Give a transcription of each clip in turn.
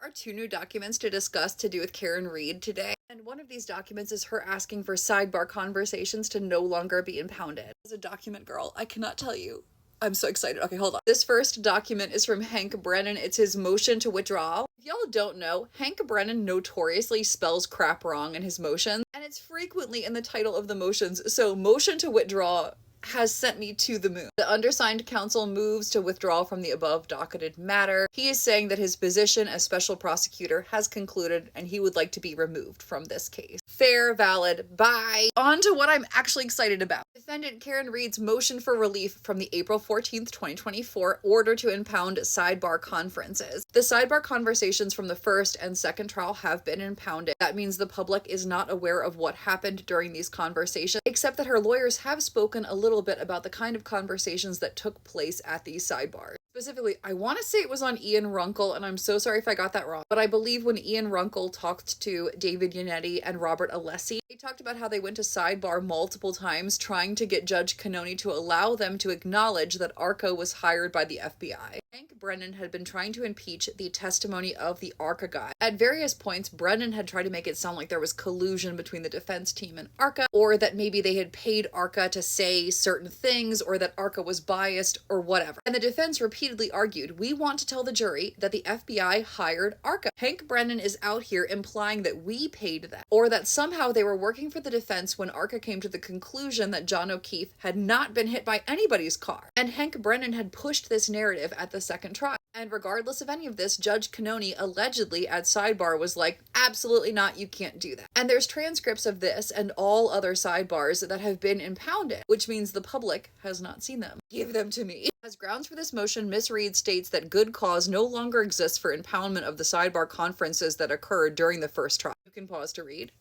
There are two new documents to discuss to do with Karen Reed today, and one of these documents is her asking for sidebar conversations to no longer be impounded. As a document girl, I cannot tell you. I'm so excited. Okay, hold on. This first document is from Hank Brennan. It's his motion to withdraw. If y'all don't know, Hank Brennan notoriously spells crap wrong in his motions, and it's frequently in the title of the motions, so motion to withdraw has sent me to the moon. The undersigned counsel moves to withdraw from the above docketed matter. He is saying that his position as special prosecutor has concluded and he would like to be removed from this case. Fair, valid, bye. On to what I'm actually excited about. Defendant Karen Reed's motion for relief from the April 14th, 2024 order to impound sidebar conferences. The sidebar conversations from the first and second trial have been impounded. That means the public is not aware of what happened during these conversations, except that her lawyers have spoken a little bit about the kind of conversations that took place at these sidebars. Specifically, I want to say it was on Ian Runkle, and I'm so sorry if I got that wrong, but I believe when Ian Runkle talked to David Yannetti and Robert Alessi, they talked about how they went to sidebar multiple times trying to get Judge Cannoni to allow them to acknowledge that ARCA was hired by the FBI. Hank Brennan had been trying to impeach the testimony of the ARCA guy. At various points, Brennan had tried to make it sound like there was collusion between the defense team and ARCA, or that maybe they had paid ARCA to say certain things, or that ARCA was biased, or whatever. And the defense repeatedly argued, we want to tell the jury that the FBI hired ARCA. Hank Brennan is out here implying that we paid them, or that somehow they were working for the defense when ARCA came to the conclusion that John O'Keefe had not been hit by anybody's car. And Hank Brennan had pushed this narrative at the second trial. And regardless of any of this, Judge Cannoni allegedly at sidebar was like, absolutely not, you can't do that. And there's transcripts of this and all other sidebars that have been impounded, which means the public has not seen them. Give them to me. As grounds for this motion, Ms. Reed states that good cause no longer exists for impoundment of the sidebar conferences that occurred during the first trial. You can pause to read.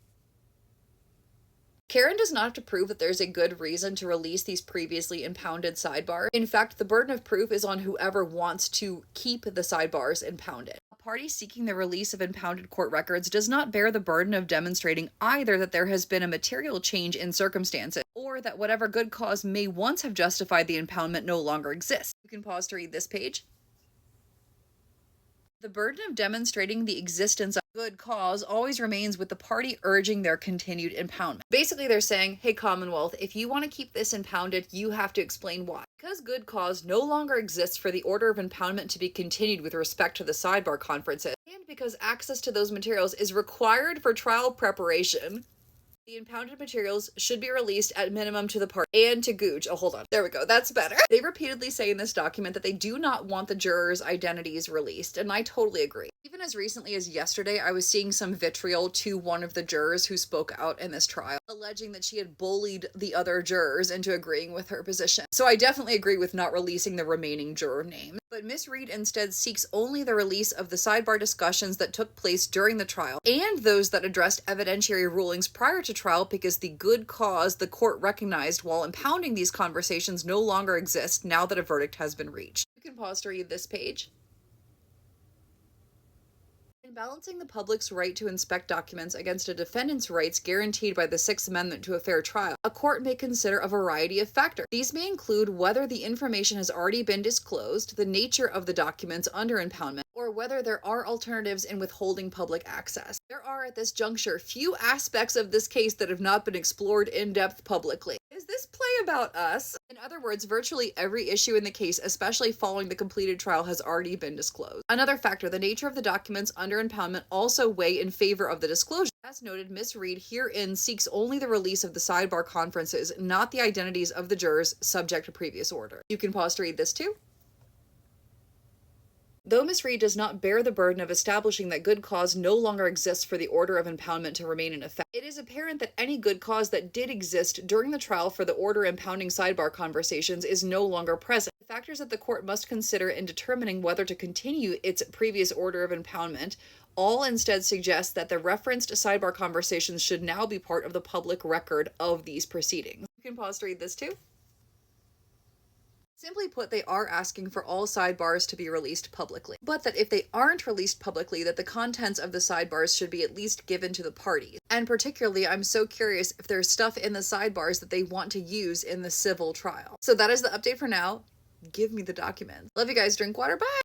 Karen does not have to prove that there's a good reason to release these previously impounded sidebars. In fact, the burden of proof is on whoever wants to keep the sidebars impounded. A party seeking the release of impounded court records does not bear the burden of demonstrating either that there has been a material change in circumstances or that whatever good cause may once have justified the impoundment no longer exists. You can pause to read this page. The burden of demonstrating the existence of good cause always remains with the party urging their continued impoundment. Basically, they're saying, hey, Commonwealth, if you want to keep this impounded, you have to explain why. Because good cause no longer exists for the order of impoundment to be continued with respect to the sidebar conferences, and because access to those materials is required for trial preparation, the impounded materials should be released at minimum to the party and to Gooch. Oh, hold on. There we go. That's better. They repeatedly say in this document that they do not want the jurors' identities released, and I totally agree. Even as recently as yesterday, I was seeing some vitriol to one of the jurors who spoke out in this trial, alleging that she had bullied the other jurors into agreeing with her position. So I definitely agree with not releasing the remaining juror names. But Ms. Reed instead seeks only the release of the sidebar discussions that took place during the trial and those that addressed evidentiary rulings prior to trial, because the good cause the court recognized while impounding these conversations no longer exists now that a verdict has been reached. You can pause to read this page. In balancing the public's right to inspect documents against a defendant's rights guaranteed by the Sixth Amendment to a fair trial, a court may consider a variety of factors. These may include whether the information has already been disclosed, the nature of the documents under impoundment, or whether there are alternatives in withholding public access. There are, at this juncture, few aspects of this case that have not been explored in depth publicly. Is this play about us? In other words, virtually every issue in the case, especially following the completed trial, has already been disclosed. Another factor, the nature of the documents under impoundment also weigh in favor of the disclosure. As noted, Ms. Reed herein seeks only the release of the sidebar conferences, not the identities of the jurors subject to previous order. You can pause to read this too. Though Ms. Reed does not bear the burden of establishing that good cause no longer exists for the order of impoundment to remain in effect, it is apparent that any good cause that did exist during the trial for the order impounding sidebar conversations is no longer present. The factors that the court must consider in determining whether to continue its previous order of impoundment all instead suggest that the referenced sidebar conversations should now be part of the public record of these proceedings. You can pause to read this too. Simply put, they are asking for all sidebars to be released publicly, but that if they aren't released publicly, that the contents of the sidebars should be at least given to the parties. And particularly, I'm so curious if there's stuff in the sidebars that they want to use in the civil trial. So that is the update for now. Give me the documents. Love you guys. Drink water. Bye!